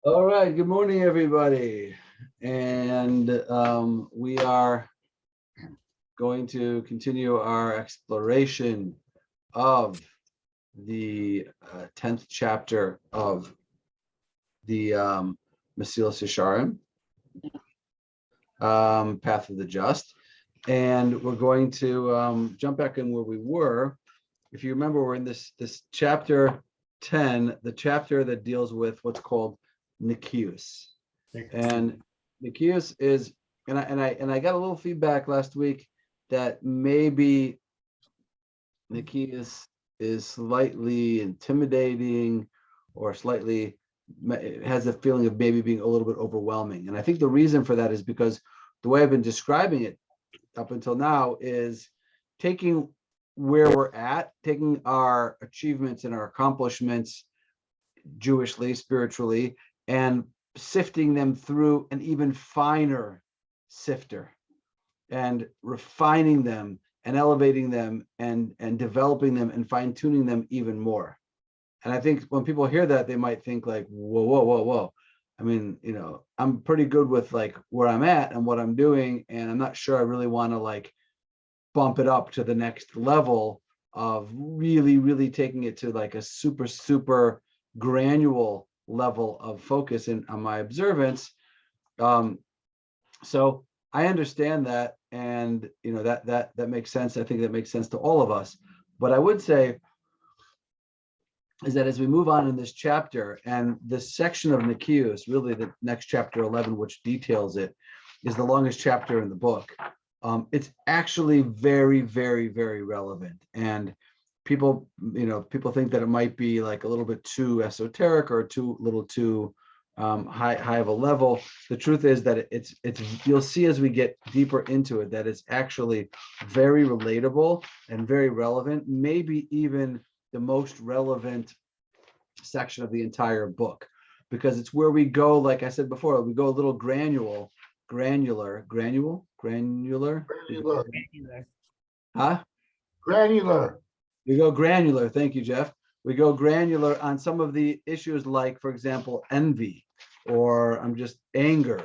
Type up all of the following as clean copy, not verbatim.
All right, good morning, everybody. And we are going to continue our exploration of the 10th chapter of the Mesilas Yesharim, Path of the Just. And we're going to jump back in where we were. If you remember, we're in this chapter 10, the chapter that deals with what's called Nikius. And Nikius is, and I got a little feedback last week that maybe Nikius is slightly intimidating or slightly has a feeling of maybe being a little bit overwhelming. And I think the reason for that is because the way I've been describing it up until now is taking where we're at, taking our achievements and our accomplishments Jewishly, spiritually, and sifting them through an even finer sifter and refining them and elevating them and developing them and fine-tuning them even more. And I think when people hear that, they might think like, whoa, whoa, whoa, whoa. I mean, I'm pretty good with like where I'm at and what I'm doing, and I'm not sure I really want to like bump it up to the next level of really, really taking it to like a super, super granular level of focus on my observance. So I understand that, and that makes sense. I think that makes sense to all of us. But I would say is that as we move on in this chapter, and this section of Nikius, really the next chapter 11, which details it, is the longest chapter in the book. It's actually very, very, very relevant. And people think that it might be like a little bit too esoteric or too high of a level. The truth is that it's you'll see as we get deeper into it that it's actually very relatable and very relevant, maybe even the most relevant section of the entire book, because it's where we go, like I said before, we go a little granular. Huh? Granular. We go granular. Thank you, Jeff. We go granular on some of the issues, like, for example, envy, or I'm just anger.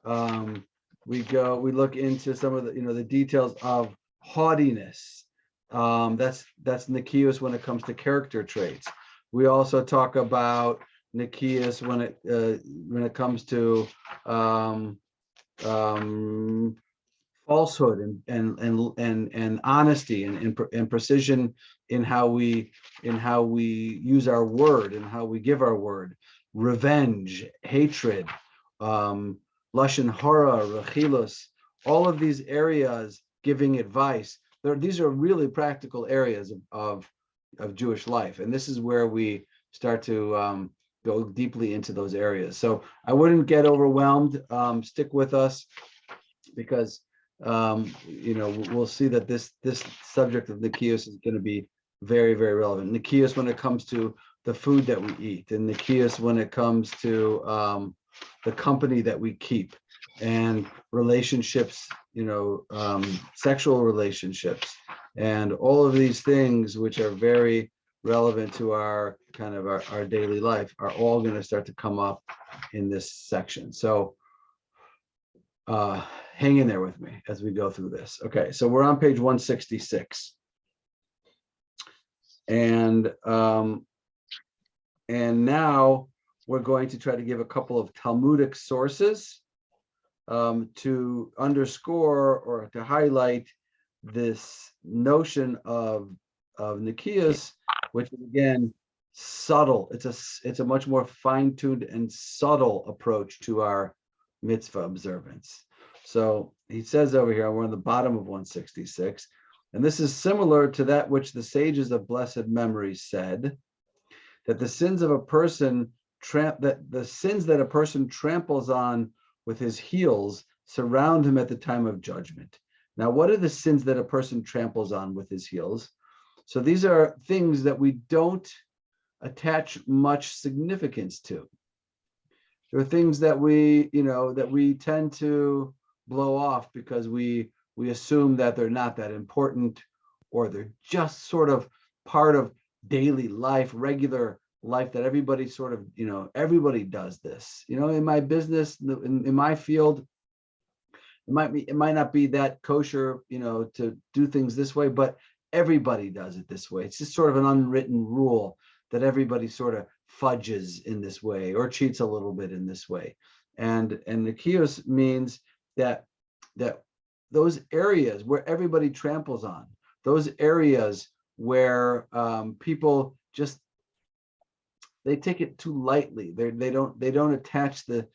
We look into some of the details of haughtiness. That's Nikias when it comes to character traits. We also talk about Nikias when it comes to falsehood and honesty and precision in how we use our word and how we give our word. Revenge, hatred, lashon hara, rechilus, all of these areas, giving advice. These are really practical areas of Jewish life, and this is where we start to go deeply into those areas. So I wouldn't get overwhelmed. Stick with us, because we'll see that this subject of Nikias is going to be very, very relevant. Nikias when it comes to the food that we eat, and Nikias when it comes to the company that we keep, and relationships, sexual relationships, and all of these things which are very relevant to our kind of our daily life are all going to start to come up in this section. So hang in there with me as we go through this. Okay, so we're on page 166. And now we're going to try to give a couple of Talmudic sources to underscore or to highlight this notion of Nikias, which is again subtle. It's a much more fine-tuned and subtle approach to our mitzvah observance. So he says over here, we're on the bottom of 166, and this is similar to that which the sages of blessed memory said, that the sins of a person that a person tramples on with his heels surround him at the time of judgment. Now, what are the sins that a person tramples on with his heels? So these are things that we don't attach much significance to. There are things that we tend to blow off because we assume that they're not that important, or they're just sort of part of daily life, regular life that everybody sort of, everybody does this. In my business, in my field, it might not be that kosher, to do things this way, but everybody does it this way. It's just sort of an unwritten rule that everybody sort of fudges in this way or cheats a little bit in this way. And Nikios means that those areas where everybody tramples on, those areas where people just, they take it too lightly. They don't attach the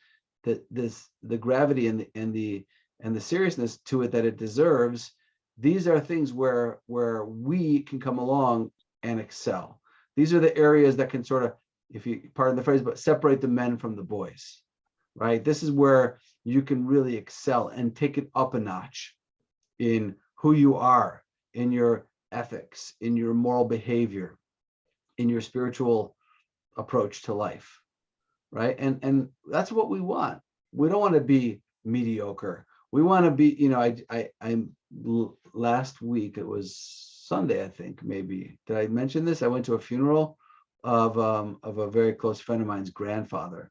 gravity and the seriousness to it that it deserves. These are things where we can come along and excel. These are the areas that can sort of, if you pardon the phrase, but separate the men from the boys, right? This is where you can really excel and take it up a notch in who you are, in your ethics, in your moral behavior, in your spiritual approach to life, right? And that's what we want. We don't want to be mediocre. We want to be, I'm last week, it was Sunday, I think, maybe. Did I mention this? I went to a funeral of a very close friend of mine's grandfather.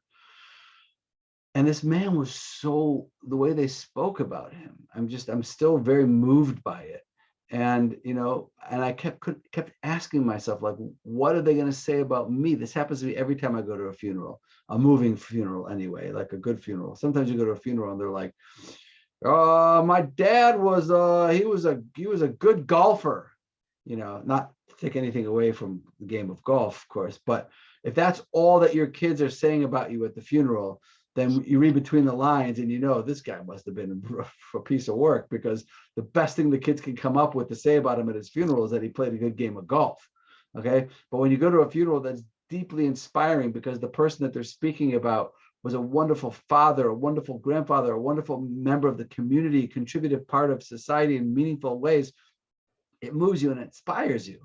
And this man was the way they spoke about him, I'm still very moved by it. And, and I kept asking myself, like, what are they going to say about me? This happens to me every time I go to a funeral, a moving funeral anyway, like a good funeral. Sometimes you go to a funeral and they're like, my dad was, he was a good golfer, not to take anything away from the game of golf, of course, but if that's all that your kids are saying about you at the funeral, then you read between the lines and this guy must have been a piece of work, because the best thing the kids can come up with to say about him at his funeral is that he played a good game of golf. Okay. But when you go to a funeral that's deeply inspiring because the person that they're speaking about was a wonderful father, a wonderful grandfather, a wonderful member of the community, contributive part of society in meaningful ways, it moves you and inspires you.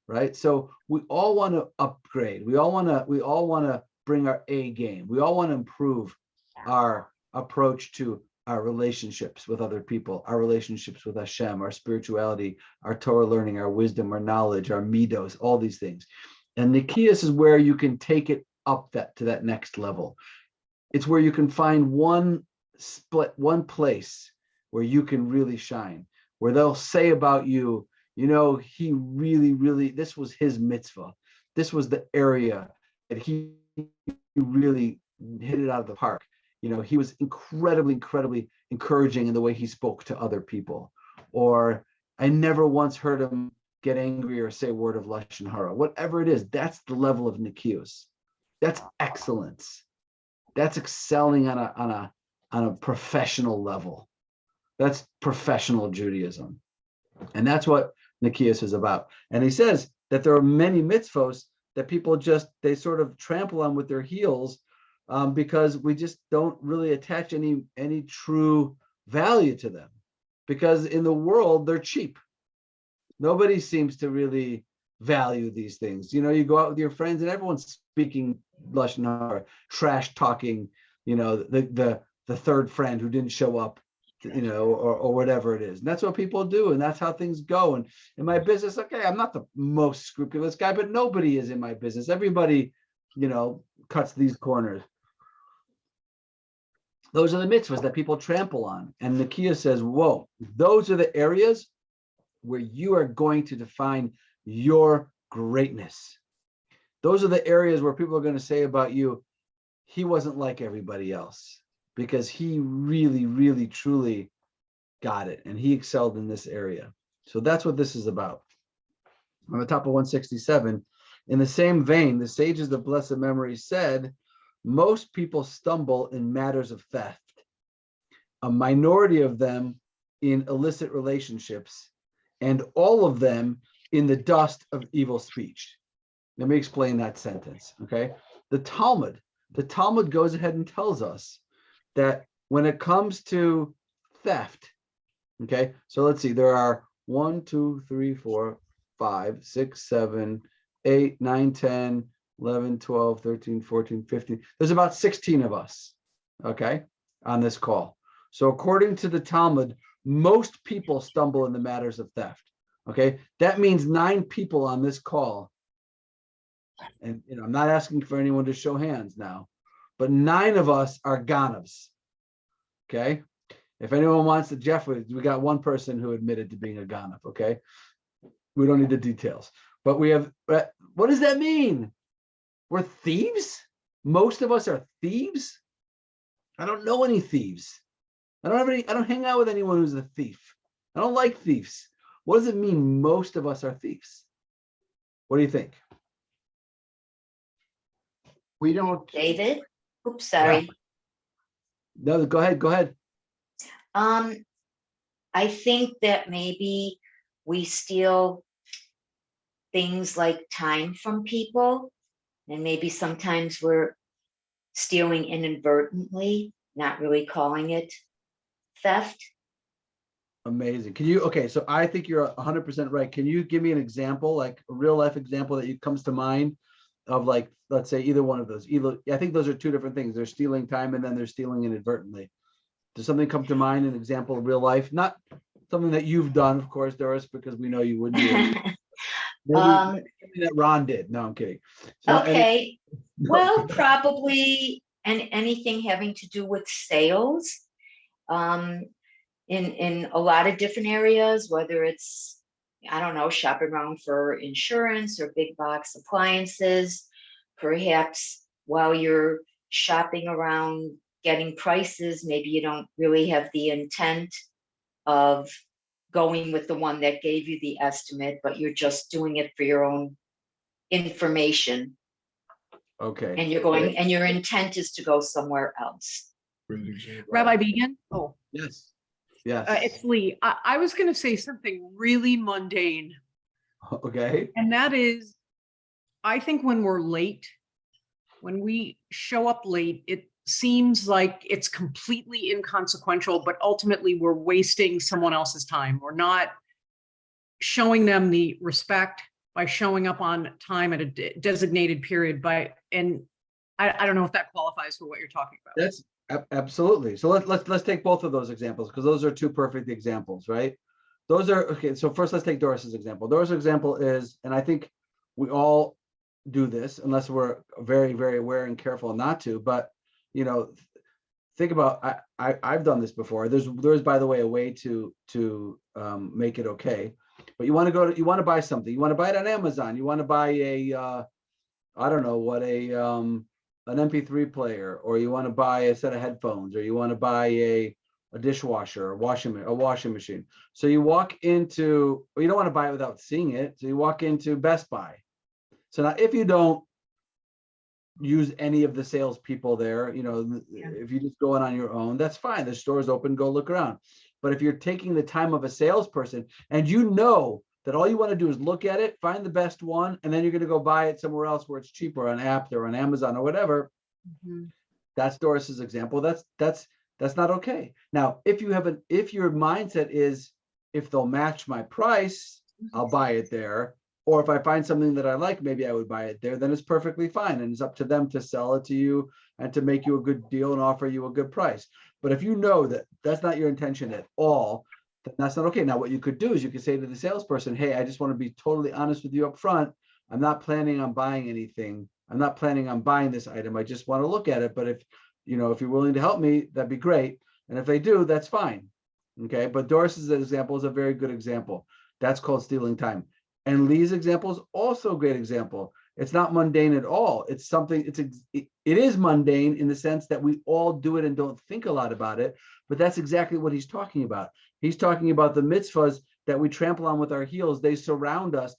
Right. So we all want to upgrade. We all want to bring our A game. We all want to improve our approach to our relationships with other people, our relationships with Hashem, our spirituality, our Torah learning, our wisdom, our knowledge, our midos, all these things. And Nikias is where you can take it up to that next level. It's where you can find one place where you can really shine, where they'll say about you, he really, this was his mitzvah. This was the area that he really hit it out of the park. He was incredibly encouraging in the way he spoke to other people. Or I never once heard him get angry or say a word of lashon hara. Whatever it is, that's the level of nikius. That's excellence. That's excelling on a professional level. That's professional Judaism. And that's what nikius is about. And he says that there are many mitzvos that people they sort of trample on with their heels because we just don't really attach any true value to them, because in the world they're cheap. Nobody seems to really value these things. You go out with your friends and everyone's speaking lashon hara, trash talking, the third friend who didn't show up, or whatever it is. And that's what people do. And that's how things go. And in my business, okay, I'm not the most scrupulous guy, but nobody is in my business. Everybody, cuts these corners. Those are the mitzvahs that people trample on. And Nikias says, whoa, those are the areas where you are going to define your greatness. Those are the areas where people are going to say about you, he wasn't like everybody else, because he really, truly got it. And he excelled in this area. So that's what this is about. On the top of 167, in the same vein, the sages of blessed memory said, most people stumble in matters of theft, a minority of them in illicit relationships, and all of them in the dust of evil speech. Let me explain that sentence, okay? The Talmud goes ahead and tells us that when it comes to theft, okay, so let's see, there are 1, 2, 3, 4, 5, 6, 7, 8, 9, 10, 11, 12, 13, 14, 15. There's about 16 of us, okay, on this call. So according to the Talmud, most people stumble in the matters of theft, okay? That means 9 people on this call And I'm not asking for anyone to show hands now, but 9 of us are ganavs. Okay. If anyone wants to, Jeff, we got one person who admitted to being a ganav. Okay. We don't need the details, but we have, what does that mean? We're thieves? Most of us are thieves? I don't know any thieves. I don't hang out with anyone who's a thief. I don't like thieves. What does it mean most of us are thieves? What do you think? We don't. David? Oops, sorry. No, go ahead. I think that maybe we steal things like time from people, and maybe sometimes we're stealing inadvertently, not really calling it theft. Amazing. Okay, so I think you're 100% right. Can you give me an example, like a real life example that comes to mind of, like, let's say either one of those? I think those are 2 different things. They're stealing time and then they're stealing inadvertently. Does something come to mind, an example of real life? Not something that you've done, of course, Doris, because we know you wouldn't do it. Maybe something that Ron did. No, I'm kidding. So, Okay. Well, probably anything having to do with sales. In a lot of different areas, whether it's, I don't know, shopping around for insurance or big box appliances, perhaps while you're shopping around getting prices, maybe you don't really have the intent of going with the one that gave you the estimate, but you're just doing it for your own information. okay. And you're going, and your intent is to go somewhere else. Rabbi Began? Oh, Yes. Yes. it's Lee. I was going to say something really mundane. Okay. And that is, I think when we're late, when we show up late, it seems like it's completely inconsequential, but ultimately we're wasting someone else's time. We're not showing them the respect by showing up on time at a designated period and I don't know if that qualifies for what you're talking about. That's absolutely. So let's take both of those examples, because those are 2 perfect examples, right? Those are okay. So first, let's take Doris's example. Doris's example is, and I think we all do this unless we're very, very aware and careful not to. But think about, I've done this before. There's by the way a way to make it okay. But you want to buy something. You want to buy it on Amazon. You want to buy I don't know what, an MP3 player, or you want to buy a set of headphones, or you want to buy a dishwasher, a washing machine. So you walk into, or you don't want to buy it without seeing it. So you walk into Best Buy. So now, if you don't use any of the salespeople there, if you just go in on your own, that's fine. The store's open, go look around. But if you're taking the time of a salesperson and that all you want to do is look at it, find the best one, and then you're going to go buy it somewhere else where it's cheaper, on app or on Amazon or whatever. Mm-hmm. That's Doris's example. That's not okay. Now, if your mindset is, if they'll match my price, I'll buy it there. Or if I find something that I like, maybe I would buy it there, then it's perfectly fine. And it's up to them to sell it to you and to make you a good deal and offer you a good price. But if you know that that's not your intention at all, then that's not okay. Now, what you could do is you could say to the salesperson, hey, I just want to be totally honest with you up front. I'm not planning on buying anything. I'm not planning on buying this item. I just want to look at it. But if you're willing to help me, that'd be great. And if they do, that's fine. Okay. But Doris's example is a very good example. That's called stealing time. And Lee's example is also a great example. It's not mundane at all. It's something, it is mundane in the sense that we all do it and don't think a lot about it, but that's exactly what he's talking about. He's talking about the mitzvahs that we trample on with our heels. They surround us.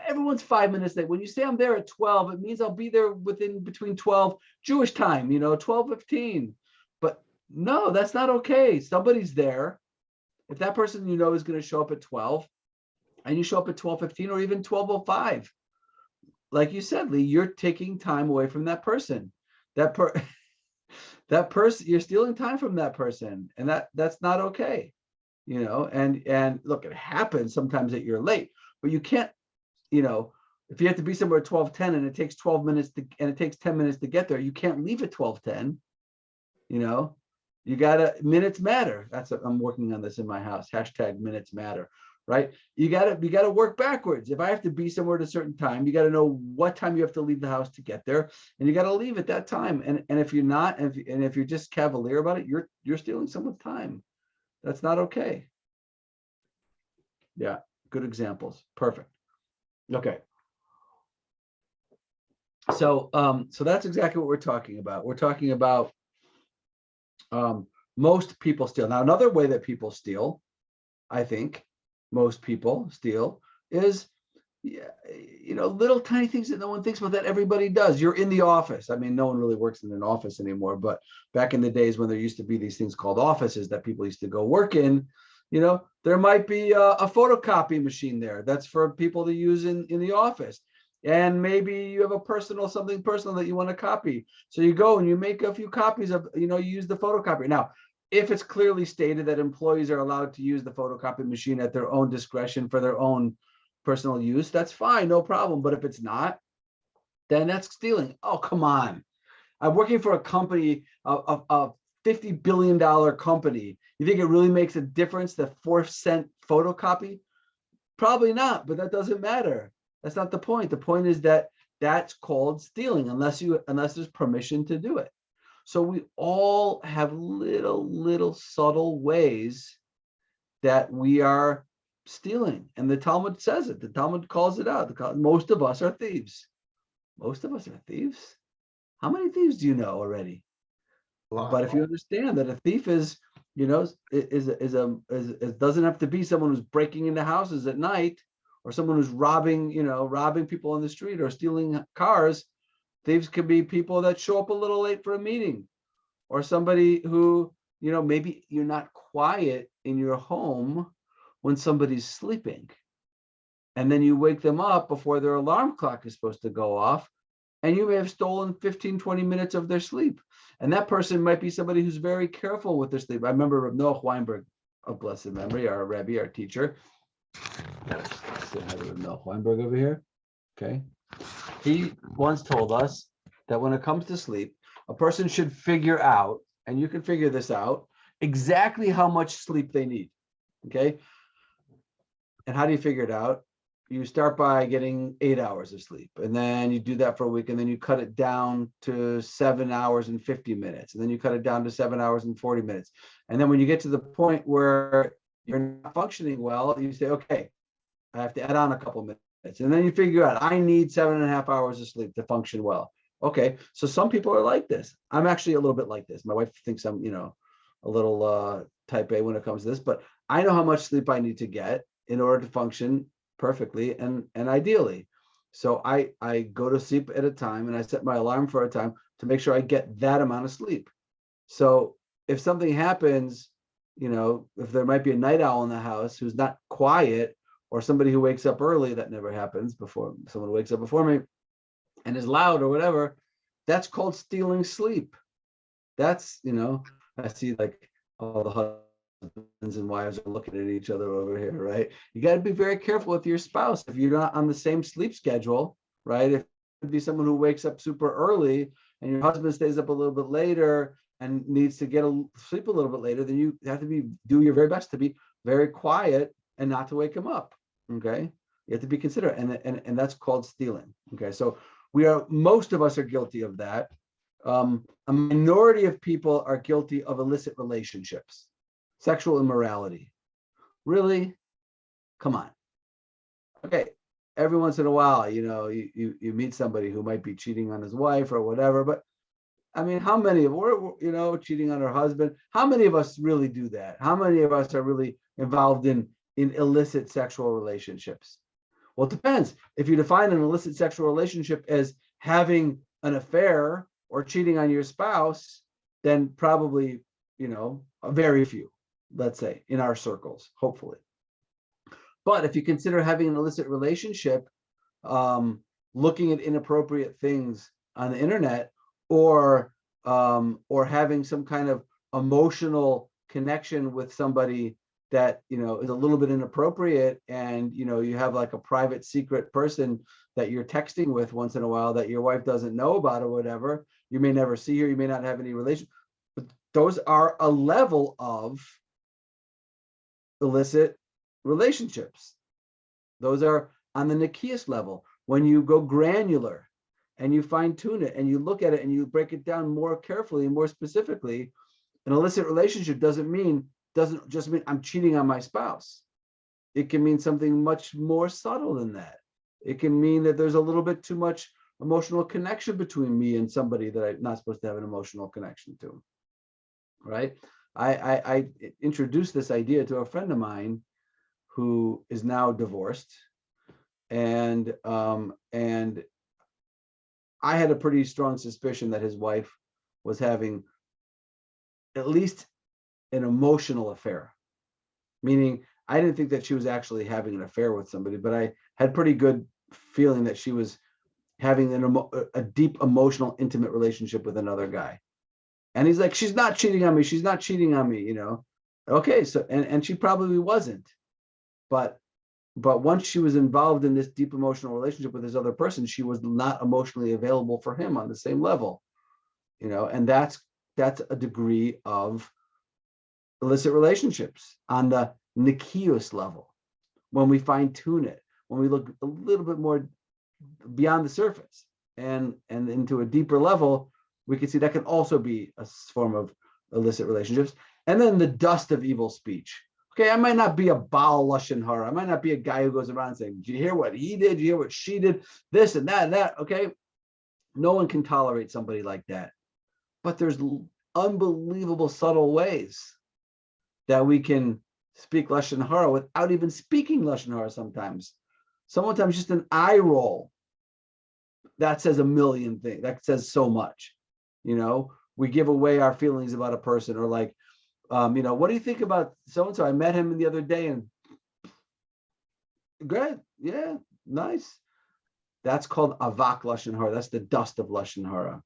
Everyone's 5 minutes late. When you say I'm there at 12, it means I'll be there between 12 Jewish time, 12:15. But no, that's not okay. Somebody's there. If that person is going to show up at 12, and you show up at 12:15 or even 12:05, like you said, Lee, you're taking time away from that person. That person, you're stealing time from that person, and that's not okay. And look, it happens sometimes that you're late, but you can't, if you have to be somewhere at 12:10 and it takes 12 minutes and it takes 10 minutes to get there, you can't leave at 12:10. You gotta, minutes matter. I'm working on this in my house. #minutes matter. right? You gotta work backwards. If I have to be somewhere at a certain time, you got to know what time you have to leave the house to get there, and you got to leave at that time. And if you're not, and if you're just cavalier about it, you're stealing someone's time. That's not okay. Yeah, good examples. Perfect. Okay. So that's exactly what we're talking about. We're talking about most people steal. Now, another way that people steal, I think most people steal, is little tiny things that no one thinks about that everybody does. You're in the office. I mean, no one really works in an office anymore, but back in the days when there used to be these things called offices that people used to go work in, there might be a photocopy machine there that's for people to use in the office. And maybe you have something personal that you want to copy. So you go and you make a few copies of, you use the photocopier. Now, if it's clearly stated that employees are allowed to use the photocopy machine at their own discretion for their own personal use, that's fine, no problem. But if it's not, then that's stealing. Oh, come on. I'm working for a company, a $50 billion company. You think it really makes a difference, the 4-cent photocopy? Probably not, but that doesn't matter. That's not the point. The point is that that's called stealing unless there's permission to do it. So we all have little subtle ways that we are stealing. And the Talmud says it. The Talmud calls it out. Most of us are thieves. Most of us are thieves. How many thieves do you know already? But if you understand that a thief is doesn't have to be someone who's breaking into houses at night, or someone who's robbing people on the street or stealing cars. Thieves could be people that show up a little late for a meeting, or somebody who, maybe you're not quiet in your home when somebody's sleeping. And then you wake them up before their alarm clock is supposed to go off, and you may have stolen 15, 20 minutes of their sleep. And that person might be somebody who's very careful with their sleep. I remember Noah Weinberg, of blessed memory, our Rabbi, our teacher. Noah Weinberg over here. Okay. He once told us that when it comes to sleep, a person should figure out, and you can figure this out, exactly how much sleep they need. Okay. And how do you figure it out? You start by getting 8 hours of sleep, and then you do that for a week, and then you cut it down to 7 hours and 50 minutes, and then you cut it down to 7 hours and 40 minutes. And then when you get to the point where you're not functioning well, you say, okay, I have to add on a couple minutes. And then you figure out, I need 7.5 hours of sleep to function well. Okay, so some people are like this. I'm actually a little bit like this. My wife thinks I'm, a little type A when it comes to this, but I know how much sleep I need to get in order to function perfectly and ideally. So I go to sleep at a time, and I set my alarm for a time to make sure I get that amount of sleep. So if something happens, if there might be a night owl in the house who's not quiet, or somebody who wakes up early, that never happens before, someone wakes up before me and is loud or whatever, that's called stealing sleep. That's, I see like all the husbands and wives are looking at each other over here, right? You got to be very careful with your spouse. If you're not on the same sleep schedule, right? If it be someone who wakes up super early and your husband stays up a little bit later and needs to sleep a little bit later, then you have to do your very best to be very quiet and not to wake him up. Okay, you have to be considerate, and that's called stealing. Okay, so most of us are guilty of that. A minority of people are guilty of illicit relationships, sexual immorality. Really? Come on. Okay, every once in a while, you meet somebody who might be cheating on his wife or whatever, but I mean, how many of we're cheating on our husband? How many of us really do that? How many of us are really involved in illicit sexual relationships? Well, it depends. If you define an illicit sexual relationship as having an affair or cheating on your spouse, then probably, very few, let's say, in our circles, hopefully. But if you consider having an illicit relationship, looking at inappropriate things on the internet, or having some kind of emotional connection with somebody that is a little bit inappropriate, and you have like a private secret person that you're texting with once in a while that your wife doesn't know about or whatever, you may never see her, you may not have any relation, but those are a level of illicit relationships. Those are on the Nikias level. When you go granular and you fine tune it and you look at it and you break it down more carefully and more specifically, an illicit relationship doesn't just mean I'm cheating on my spouse. It can mean something much more subtle than that. It can mean that there's a little bit too much emotional connection between me and somebody that I'm not supposed to have an emotional connection to, right? I introduced this idea to a friend of mine who is now divorced, and I had a pretty strong suspicion that his wife was having at least an emotional affair, meaning I didn't think that she was actually having an affair with somebody, but I had pretty good feeling that she was having a deep emotional, intimate relationship with another guy. And he's like, she's not cheating on me. She's not cheating on me, you know? Okay, so, and she probably wasn't, but once she was involved in this deep emotional relationship with this other person, she was not emotionally available for him on the same level, you know? And that's a degree of illicit relationships on the Nikios level. When we fine tune it, when we look a little bit more beyond the surface and into a deeper level, we can see that can also be a form of illicit relationships. And then the dust of evil speech. Okay, I might not be a Baal Lashon Hara. I might not be a guy who goes around saying, "Did you hear what he did? Did you hear what she did? This and that and that." Okay, no one can tolerate somebody like that. But there's unbelievable subtle ways that we can speak Lashon Hara without even speaking Lashon Hara sometimes. Sometimes just an eye roll, that says a million things. That says so much. You know, we give away our feelings about a person, or like, you know, what do you think about so-and-so? I met him the other day and great. Yeah, nice. That's called avak Lashon Hara. That's the dust of Lashon Hara.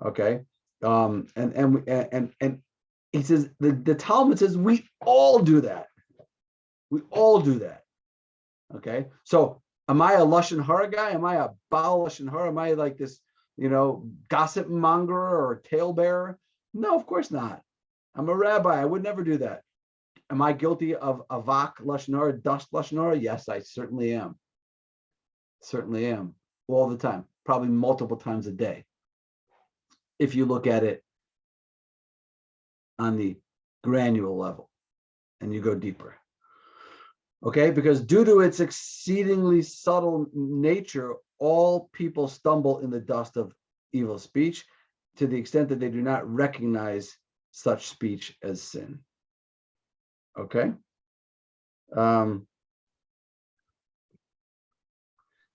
Okay. And he says, the Talmud says we all do that. We all do that. Okay. So am I a Lashon Hara guy? Am I a Baal Lashon Hara? Am I like this, you know, gossip monger or talebearer? No, of course not. I'm a rabbi. I would never do that. Am I guilty of avak Lashon Hara, dust Lashon Hara? Yes, I certainly am. Certainly am. All the time. Probably multiple times a day. If you look at it on the granular level and you go deeper. Okay, because due to its exceedingly subtle nature, all people stumble in the dust of evil speech to the extent that they do not recognize such speech as sin. Okay.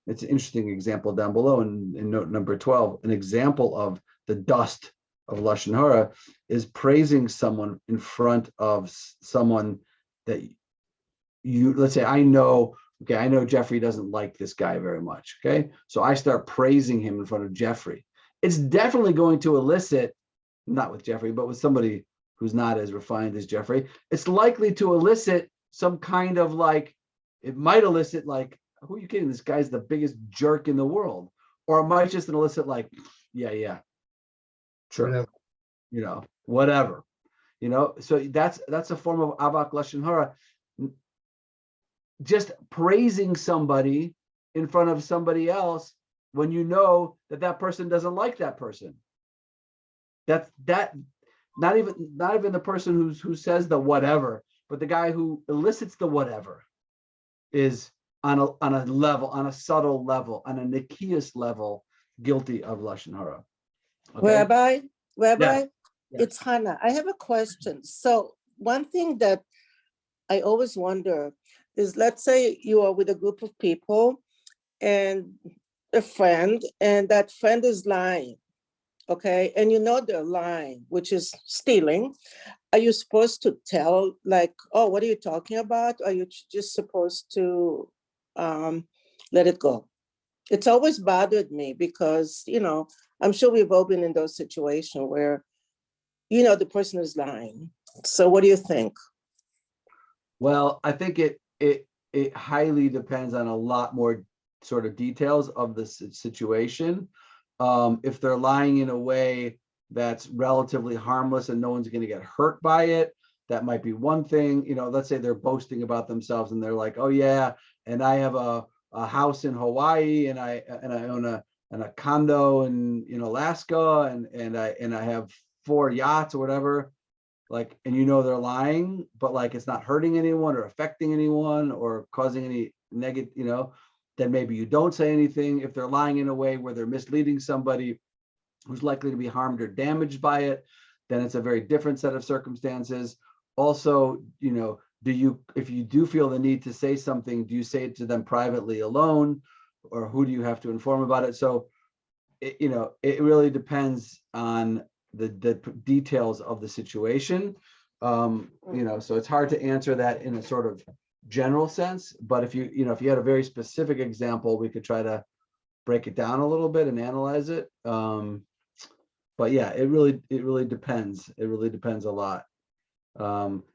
It's an interesting example down below in note number 12. An example of the dust of Lashon Hara is praising someone in front of someone that you, let's say, I know Jeffrey doesn't like this guy very much. Okay. So I start praising him in front of Jeffrey. It's definitely going to elicit, not with Jeffrey, but with somebody who's not as refined as Jeffrey, it's likely to elicit some kind of like, it might elicit like, who are you kidding? This guy's the biggest jerk in the world. Or it might just elicit like, yeah, sure. Whatever. You know, whatever. You know, so that's a form of avak Lashon Hara. Just praising somebody in front of somebody else when you know that person doesn't like that person. That not even the person who says the whatever, but the guy who elicits the whatever is on a level, on a subtle level, on a Nikias level, guilty of Lashon Hara. Okay? Rabbi, Yeah. It's Hannah. I have a question. So one thing that I always wonder is, let's say you are with a group of people and a friend, and that friend is lying, okay? And you know they're lying, which is stealing. Are you supposed to tell, like, oh, what are you talking about? Or are you just supposed to let it go? It's always bothered me because, you know, I'm sure we've all been in those situations where, you know, the person is lying. So what do you think? Well, I think it highly depends on a lot more sort of details of the situation. If they're lying in a way that's relatively harmless and no one's going to get hurt by it, that might be one thing. Let's say they're boasting about themselves and they're like, oh yeah, and I have a house in Hawaii, and I own a condo in Alaska, and I have 4 yachts or whatever. Like, and they're lying, but like it's not hurting anyone or affecting anyone or causing any negative, then maybe you don't say anything. If they're lying in a way where they're misleading somebody who's likely to be harmed or damaged by it, then it's a very different set of circumstances. Also, if you do feel the need to say something, do you say it to them privately alone, or who do you have to inform about it? So, it really depends on the details of the situation. So it's hard to answer that in a sort of general sense, but if you had a very specific example, we could try to break it down a little bit and analyze it. But yeah, it really depends. It really depends a lot.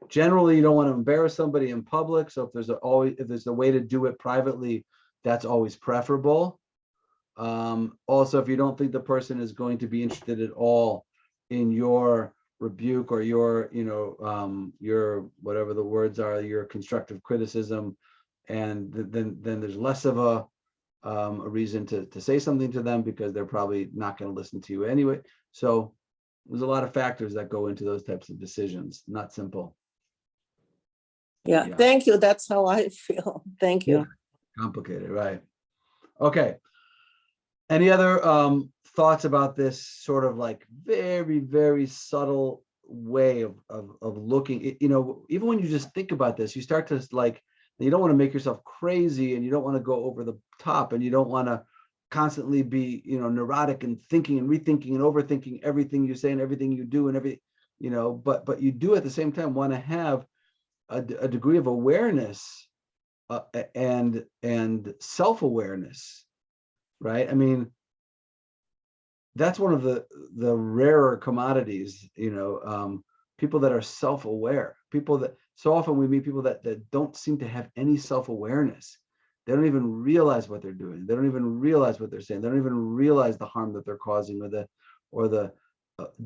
Generally, you don't want to embarrass somebody in public. So if there's a way to do it privately, that's always preferable. Also, if you don't think the person is going to be interested at all in your rebuke or your whatever the words are, your constructive criticism, and then there's less of a reason to say something to them, because they're probably not going to listen to you anyway. So there's a lot of factors that go into those types of decisions. Not simple. Yeah. Thank you. That's how I feel. Thank you. Yeah. Complicated, right? Okay. Any other thoughts about this sort of like very, very subtle way of looking? Even when you just think about this, you start to like, you don't want to make yourself crazy, and you don't want to go over the top, and you don't want to constantly be, neurotic and thinking and rethinking and overthinking everything you say and everything you do and but you do at the same time want to have a degree of awareness and self-awareness, right? I mean, that's one of the rarer commodities, people that are self-aware, people that so often we meet people that don't seem to have any self-awareness. They don't even realize what they're doing. They don't even realize what they're saying. They don't even realize the harm that they're causing or the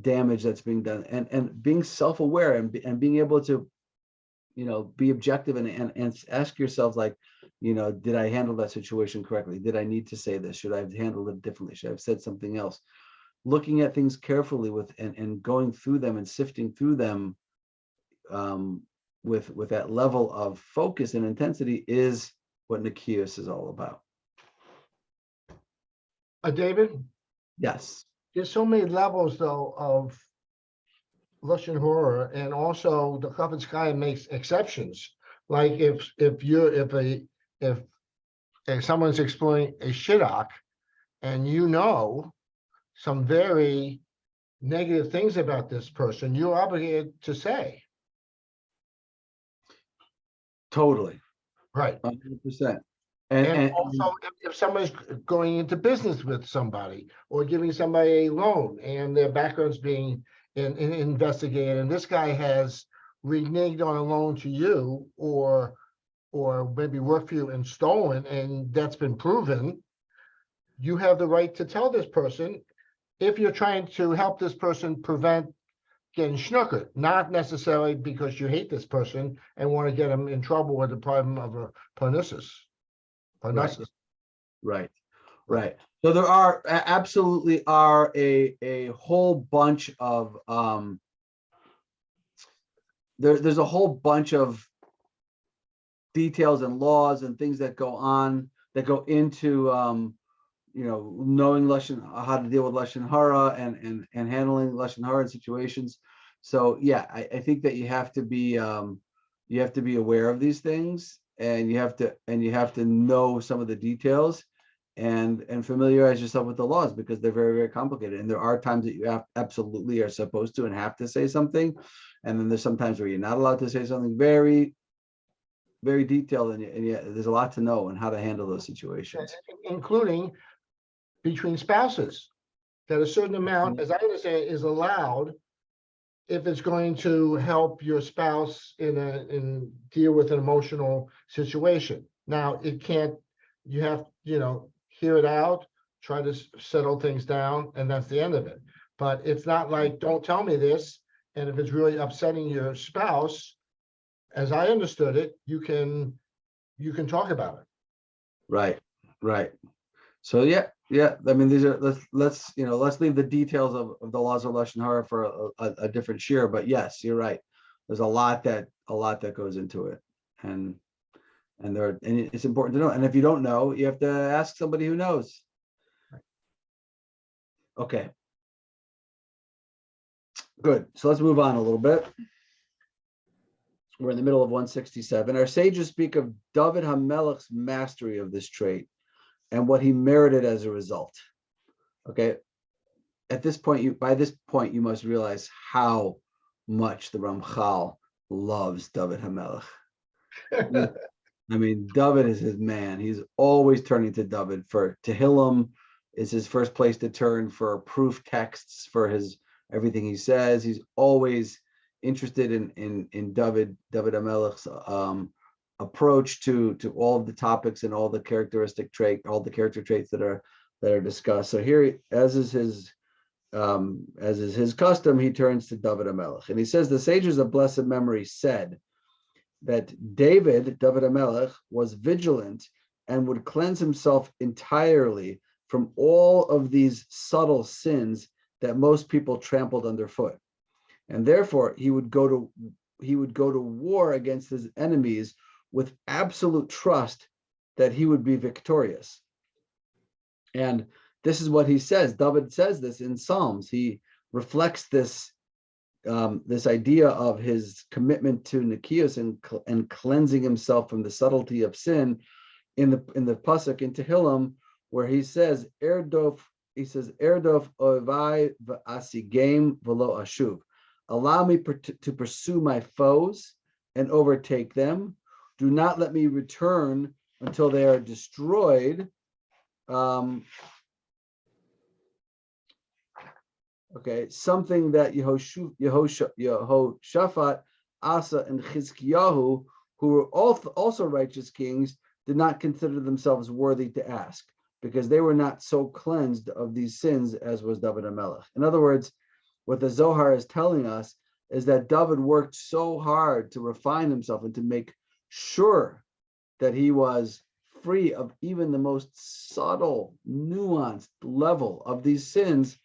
damage that's being done. And being self-aware and being able to, be objective and ask yourselves, like, did I handle that situation correctly? Did I need to say this? Should I have handled it differently? Should I have said something else? Looking at things carefully and going through them and sifting through them with that level of focus and intensity is what Nikias is all about. David? Yes. There's so many levels though of Lashon Hora, and also the Chafetz Chaim makes exceptions. Like if someone's exploring a shidduch and some very negative things about this person, you're obligated to say. Totally. Right. 100%. And also, if someone's going into business with somebody or giving somebody a loan and their background's being investigated, and this guy has reneged on a loan to you or maybe worked for you and stolen, and that's been proven, you have the right to tell this person if you're trying to help this person prevent getting snookered, not necessarily because you hate this person and want to get him in trouble with the problem of a parnassus. Right. So there are absolutely are a whole bunch of there's a whole bunch of details and laws and things that go into knowing how to deal with Lashon Hara and handling Lashon Hara in situations. So yeah, I think that you have to be aware of these things, and you have to know some of the details and familiarize yourself with the laws, because they're very, very complicated. And there are times that you absolutely are supposed to and have to say something, and then there's some times where you're not allowed to say something very, very detailed, and yet there's a lot to know and how to handle those situations, including between spouses, that a certain amount, as I understand, is allowed if it's going to help your spouse in deal with an emotional situation. Now, you have, hear it out, try to settle things down, and that's the end of it. But it's not like, don't tell me this, And if it's really upsetting your spouse, as I understood it, you can talk about it. Right, right. So yeah. I mean, these are let's leave the details of the laws of Lashon Hara for a different share. But yes, you're right. There's a lot that goes into it, and it's important to know. And if you don't know, you have to ask somebody who knows. Okay. Good. So let's move on a little bit. We're in the middle of 167. Our sages speak of David HaMelech's mastery of this trait and what he merited as a result. Okay. At this point, by this point, you must realize how much the Ramchal loves David HaMelech. I mean, David is his man. He's always turning to David for Tehillim is his first place to turn for proof texts for everything he says. He's always interested in David HaMelech's approach to all of the topics and all the character traits that are discussed. So here, as is his custom, he turns to David HaMelech, and he says the sages of blessed memory said that David HaMelech, was vigilant and would cleanse himself entirely from all of these subtle sins that most people trampled underfoot. And therefore, he would go to war against his enemies with absolute trust that he would be victorious. And this is what he says. David says this in Psalms. He reflects this idea of his commitment to Nikios and cleansing himself from the subtlety of sin in the pasuk in Tehillim, where he says, Erdof ovai v'asigem v'lo ashuv. Allow me to pursue my foes and overtake them. Do not let me return until they are destroyed. Okay, something that Yehoshaphat, Asa, and Chizkiyahu, who were also righteous kings, did not consider themselves worthy to ask, because they were not so cleansed of these sins as was David HaMelech. In other words, what the Zohar is telling us is that David worked so hard to refine himself and to make sure that he was free of even the most subtle, nuanced level of these sins,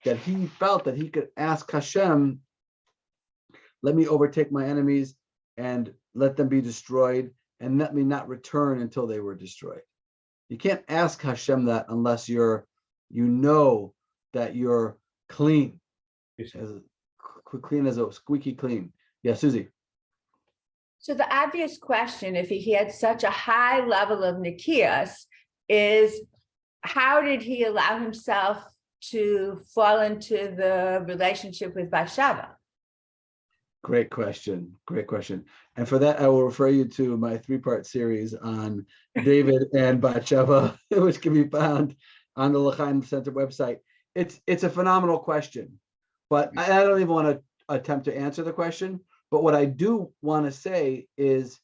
that he felt that he could ask Hashem, let me overtake my enemies and let them be destroyed, and let me not return until they were destroyed. You can't ask Hashem that unless you know that you're clean, clean as a squeaky clean. Yeah, Susie. So the obvious question, if he had such a high level of Nikias, is how did he allow himself to fall into the relationship with Bathsheba? Great question. And for that, I will refer you to my 3-part series on David and Bathsheba, which can be found on the L'chaim Center website. It's a phenomenal question, but I don't even want to attempt to answer the question. But what I do want to say is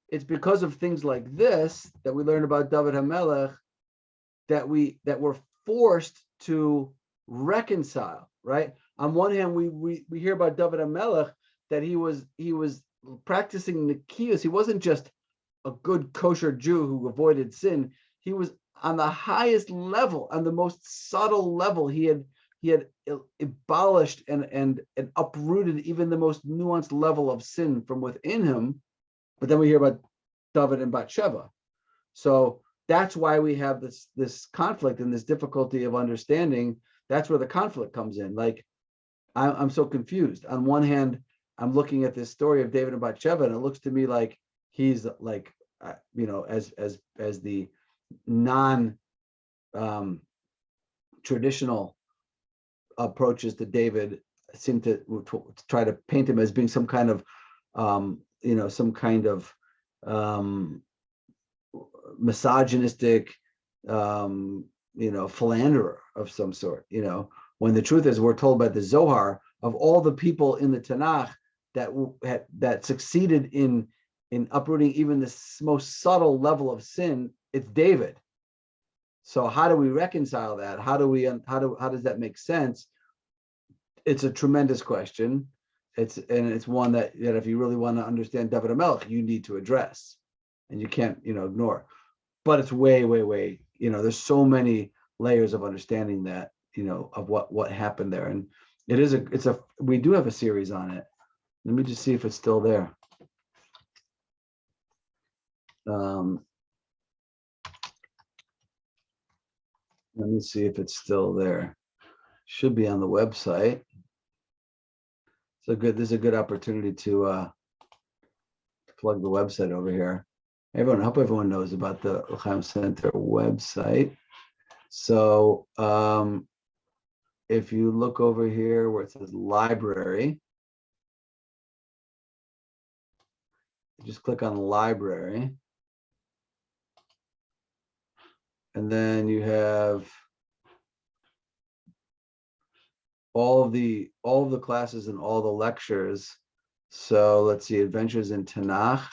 it's because of things like this that we learn about David HaMelech that we're forced to reconcile, right? On one hand, we hear about David HaMelech that he was practicing Nikios. He wasn't just a good kosher Jew who avoided sin. He was on the highest level, on the most subtle level. He had abolished and uprooted even the most nuanced level of sin from within him. But then we hear about David and Bathsheba. So that's why we have this conflict and this difficulty of understanding. That's where the conflict comes in. Like, I'm so confused. On one hand, I'm looking at this story of David and Bathsheba, and it looks to me like he's like, as the non traditional approaches to David seem to try to paint him as being some kind of misogynistic philanderer of some sort, when the truth is we're told by the Zohar of all the people in the Tanakh that succeeded in uprooting even the most subtle level of sin, it's David. So how do we reconcile that? How does that make sense? It's a tremendous question. it's one that if you really want to understand David HaMelech, you need to address, and you can't ignore. But it's way, way, way. There's so many layers of understanding that of what happened there, and we do have a series on it. Let me just see if it's still there. Let me see if it's still there. Should be on the website. So good. This is a good opportunity to plug the website over here. I hope everyone knows about the L'chaim Center website. So if you look over here where it says library, just click on library. And then you have all of the classes and all the lectures. So let's see, Adventures in Tanakh.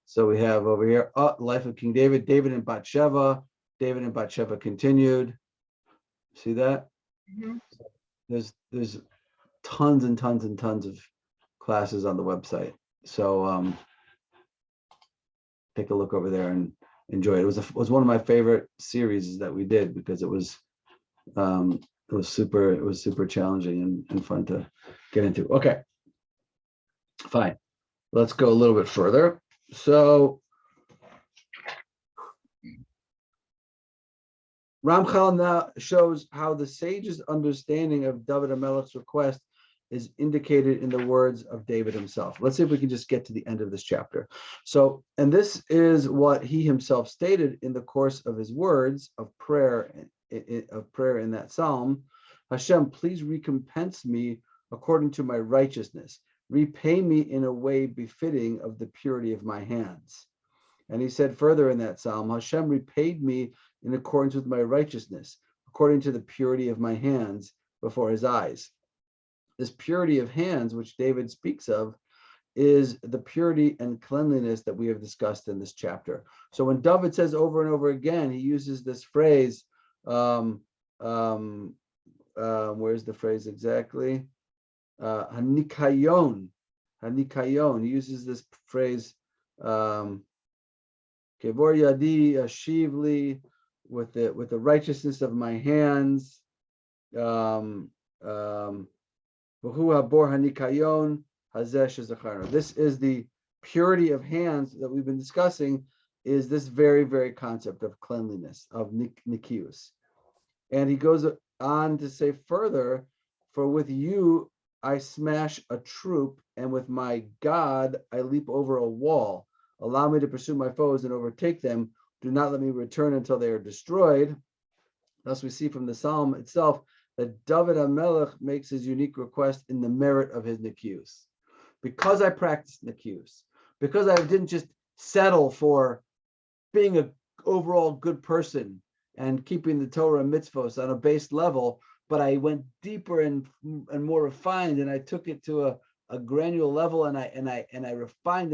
So we have over here, Life of King David, David and Bathsheba, David and Bathsheba continued. See that? Mhm. There's tons and tons and tons of classes on the website. So take a look over there and enjoy it. It was one of my favorite series that we did because it was super challenging and fun to get into. Okay, fine. Let's go a little bit further. So Ramchal now shows how the sage's understanding of David HaMelech's request is indicated in the words of David himself. Let's see if we can just get to the end of this chapter. So, and this is what he himself stated in the course of his words of prayer in that psalm. Hashem, please recompense me according to my righteousness. Repay me in a way befitting of the purity of my hands. And he said further in that psalm, Hashem repaid me in accordance with my righteousness, according to the purity of my hands before his eyes. This purity of hands, which David speaks of, is the purity and cleanliness that we have discussed in this chapter. So when David says over and over again, he uses this phrase, where's the phrase exactly? Hanikayon. He uses this phrase, Kevor Yadi Ashivli, with the righteousness of my hands. This is the purity of hands that we've been discussing, is this very, very concept of cleanliness, of nikius. And he goes on to say further, for with you I smash a troop, and with my God I leap over a wall. Allow me to pursue my foes and overtake them. Do not let me return until they are destroyed. Thus we see from the psalm itself that David HaMelech makes his unique request in the merit of his nikius. Because I practiced nikius, because I didn't just settle for being an overall good person and keeping the Torah and mitzvos on a base level, but I went deeper and more refined, and I took it to a granular level, and I refined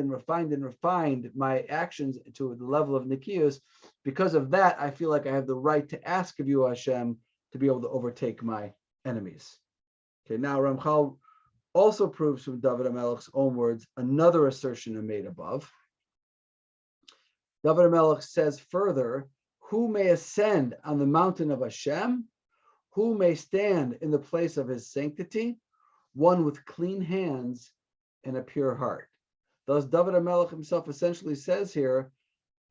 my actions to the level of nikius. Because of that, I feel like I have the right to ask of you, Hashem, to be able to overtake my enemies. Okay, now Ramchal also proves from David HaMelech's own words another assertion made above. David HaMelech says further, who may ascend on the mountain of Hashem? Who may stand in the place of his sanctity? One with clean hands and a pure heart. Thus, David HaMelech himself essentially says here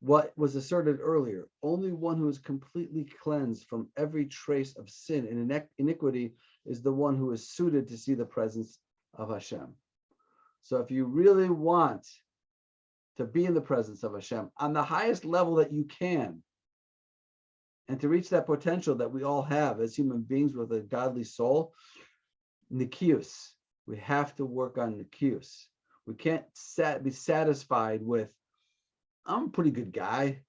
what was asserted earlier. Only one who is completely cleansed from every trace of sin and iniquity is the one who is suited to see the presence of Hashem. So if you really want to be in the presence of Hashem on the highest level that you can, and to reach that potential that we all have as human beings with a godly soul, nikius. We have to work on nikius. We can't be satisfied with, I'm a pretty good guy.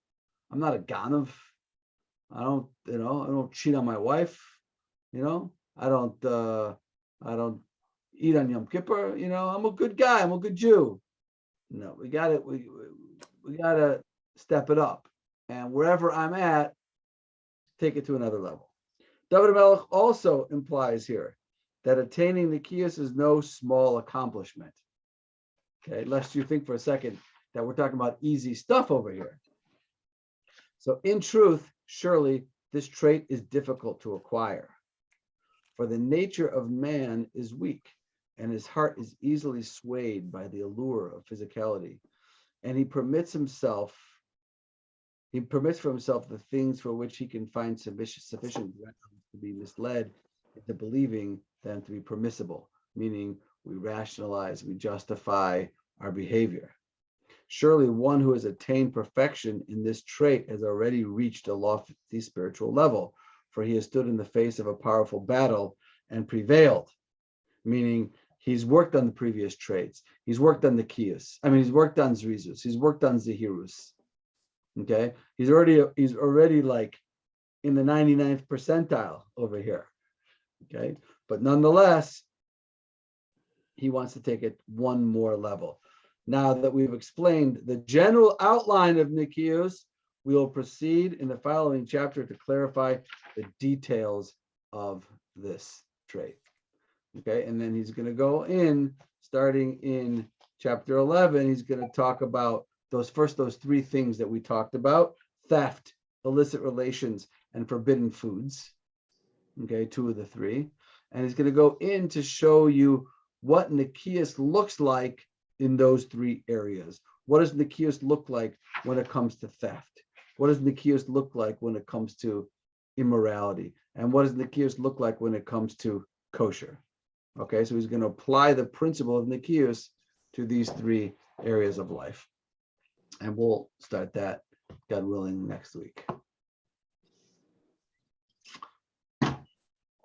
I'm not a ganav. I don't cheat on my wife. I don't eat on Yom Kippur. I'm a good guy. I'm a good Jew. No, we gotta step it up. And wherever I'm at, take it to another level. David HaMelech also implies here that attaining Nikias is no small accomplishment. Okay, lest you think for a second that we're talking about easy stuff over here. So in truth, surely this trait is difficult to acquire. For the nature of man is weak, and his heart is easily swayed by the allure of physicality. And he permits for himself the things for which he can find sufficient grounds to be misled into believing them to be permissible, meaning we rationalize, we justify our behavior. Surely one who has attained perfection in this trait has already reached a lofty spiritual level, for he has stood in the face of a powerful battle and prevailed, meaning he's worked on the previous traits. He's worked on the Kiyas. He's worked on Zrizus. He's worked on Zahirus. Okay, he's already like in the 99th percentile over here. Okay, but nonetheless, he wants to take it one more level. Now that we've explained the general outline of Nikios, we will proceed in the following chapter to clarify the details of this trait. Okay, and then he's going to go in, starting in chapter 11, he's going to talk about those three things that we talked about: theft, illicit relations, and forbidden foods. Okay, two of the three. And he's going to go in to show you what Nikias looks like in those three areas. What does Nikias look like when it comes to theft? What does Nikias look like when it comes to immorality? And what does Nikias look like when it comes to kosher? Okay, so he's going to apply the principle of Nikias to these three areas of life. And we'll start that, God willing, next week.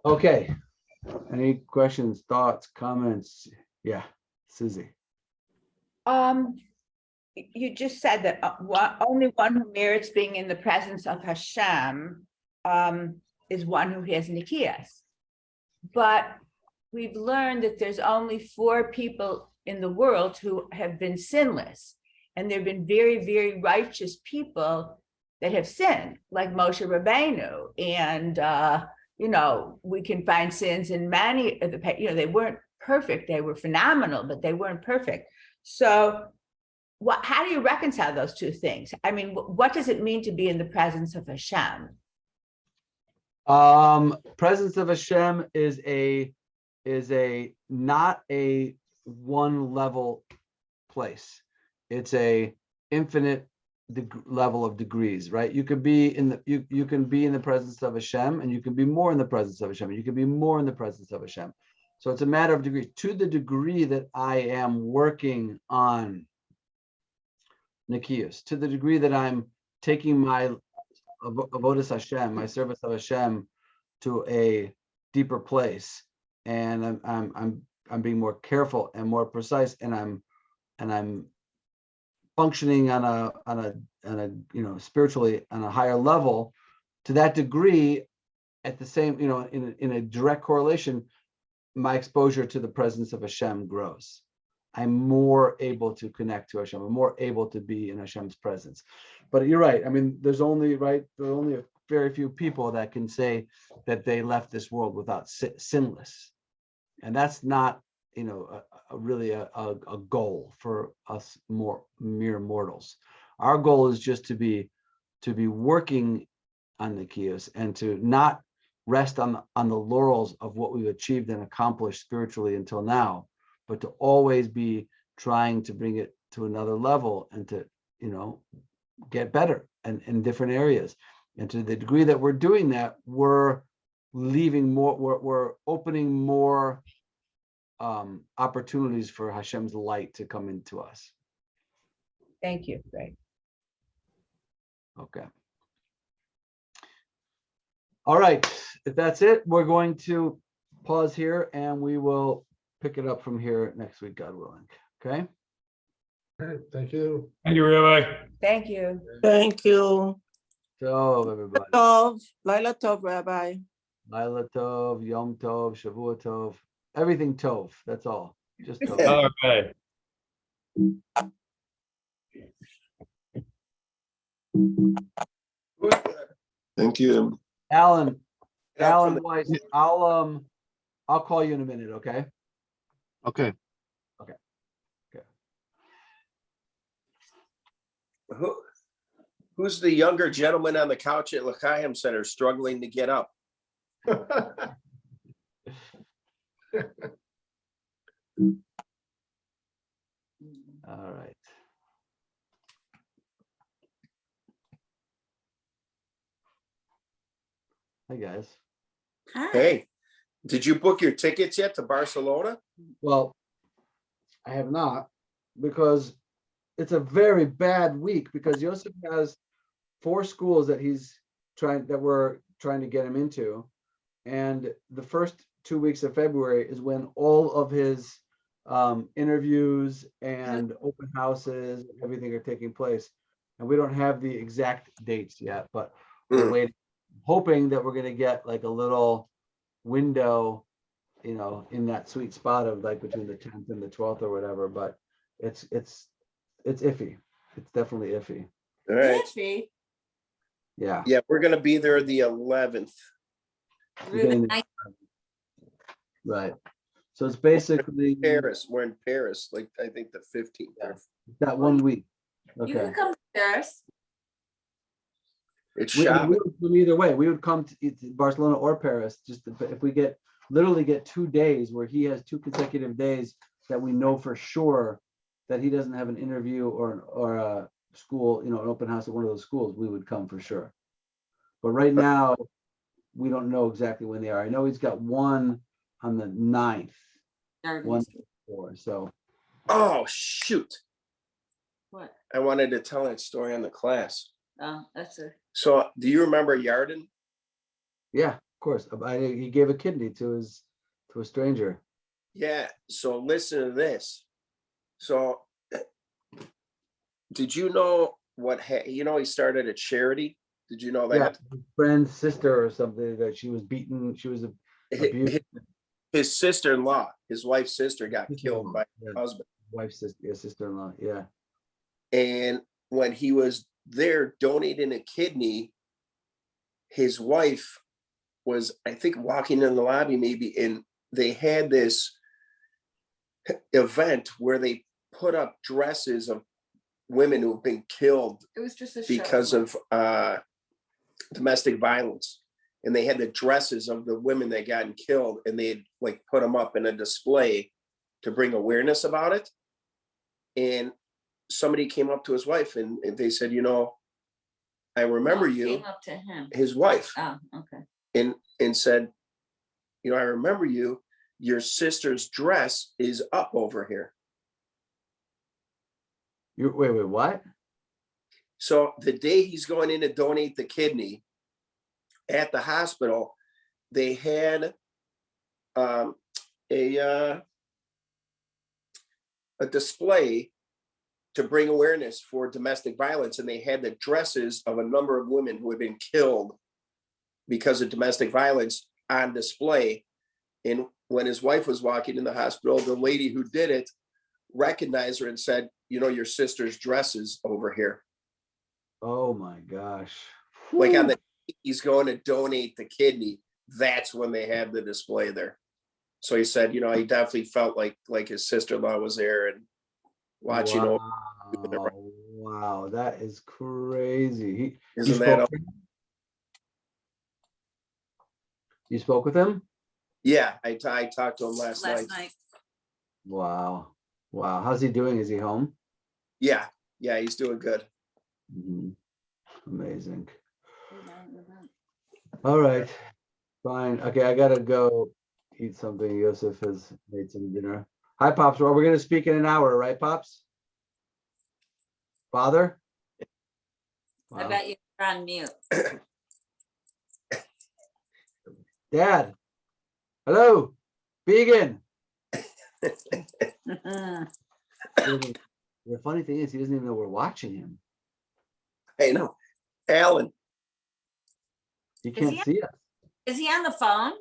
Okay, any questions, thoughts, comments? Yeah, Susie. You just said that only one who merits being in the presence of Hashem is one who has Nikias. But we've learned that there's only 4 people in the world who have been sinless. And there have been very, very righteous people that have sinned, like Moshe Rabbeinu. And, we can find sins in many of the, they weren't perfect. They were phenomenal, but they weren't perfect. So how do you reconcile those two things? What does it mean to be in the presence of Hashem? Presence of Hashem is not a one level place. It's a infinite level of degrees, right? You could be in the you can be in the presence of Hashem, and you can be more in the presence of Hashem, and you can be more in the presence of Hashem. So it's a matter of degrees. To the degree that I am working on Nikias, to the degree that I'm taking my avodas Hashem, my service of Hashem, to a deeper place, and I'm being more careful and more precise, and I'm functioning on a spiritually on a higher level. To that degree, at the same, in a direct correlation, my exposure to the presence of Hashem grows. I'm more able to connect to Hashem. I'm more able to be in Hashem's presence. But you're right. There's only a very few people that can say that they left this world without sinless, and that's not, really a goal for us mere mortals. Our goal is just to be working on Nikias and to not rest on the laurels of what we've achieved and accomplished spiritually until now, but to always be trying to bring it to another level and to, get better and in different areas. And to the degree that we're doing that, we're leaving more, we're opening more opportunities for Hashem's light to come into us. Thank you. Great. Okay. All right. If that's it, we're going to pause here and we will pick it up from here next week, God willing. Okay. All right, thank you. Thank you, Rabbi. Thank you. Thank you. So everybody. Tov, Laila Tov, Rabbi. Laila Tov, Yom Tov, Shavua Tov, everything Tov. That's all. Just Tov. All right. Thank you. Alan Weiss, I'll call you in a minute, okay? Okay. Who's the younger gentleman on the couch at L'Chaim Center struggling to get up? All right. Hi, guys. Hey, did you book your tickets yet to Barcelona? Well, I have not, because it's a very bad week, because Joseph has 4 schools that we're trying to get him into. And the first 2 weeks of February is when all of his interviews and open houses, everything are taking place. And we don't have the exact dates yet, but we're waiting, hoping that we're going to get like a little window, in that sweet spot of like between the 10th and the 12th or whatever. But it's iffy. It's definitely iffy. All right. Iffy. Yeah. Yeah, we're gonna be there the 11th. Beginning- Right. So it's basically Paris. We're in Paris, like I think the 15th. that 1 week. You Okay. can come to Paris. It's We shopping. would come either way. We would come to Barcelona or Paris, just if we literally get 2 days where he has 2 consecutive days that we know for sure that he doesn't have an interview or a school, an open house at one of those schools, we would come for sure. But right now, we don't know exactly when they are. I know he's got one on the 9th, one before, so. Oh, shoot. What? I wanted to tell that story on the class. Oh, that's a. So do you remember Yarden? Yeah, of course. He gave a kidney to a stranger. Yeah, so listen to this. So did you know he started a charity? Did you know Yeah, that? his friend's sister or something that she was beaten. She was abused. His sister-in-law, his wife's sister got killed by Yeah, her husband. wife's sister-in-law. Yeah. And when he was there donating a kidney, his wife was, I think, walking in the lobby maybe, and they had this event where they put up dresses of women who've been killed It was just a show. because of domestic violence. And they had the dresses of the women that gotten killed, and they'd like put them up in a display to bring awareness about it. And somebody came up to his wife and they said, I remember you, Came up to him. his wife, Oh, okay. and said, I remember you, your sister's dress is up over here. Wait, what? So the day he's going in to donate the kidney at the hospital, they had a display to bring awareness for domestic violence. And they had the dresses of a number of women who had been killed because of domestic violence on display. And when his wife was walking in the hospital, the lady who did it recognized her and said, your sister's dress is over here. Oh my gosh. Like on the, he's going to donate the kidney. That's when they had the display there. So he said, he definitely felt like his sister-in-law was there and watching. Wow, that is crazy. Isn't that? You spoke with him? Yeah, I talked to him last night. Wow. How's he doing? Is he home? Yeah, he's doing good. Amazing. All right, fine. Okay, I gotta go eat something. Yosef has made some dinner. Hi, Pops. Well, we're gonna speak in an hour, right, Pops? Father? I Wow. bet you're on mute. Dad. Hello, vegan. The funny thing is, he doesn't even know we're watching him. I know. Alan. He can't see us. Is he on the phone?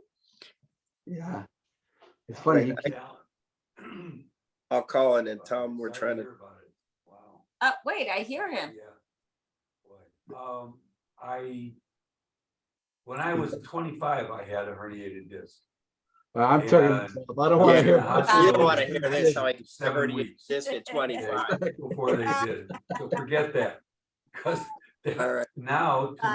Yeah. It's funny. Right, I'll call in and tell him we're trying to. Wait, I hear him. When I was 25, I had a herniated disc. I'm talking, And- myself. I don't want to Yeah, hear. the about hospital You it. don't want to hear this, how I 7 heard you weeks. this at 25. Before they did it. So forget that. Because All right. now, to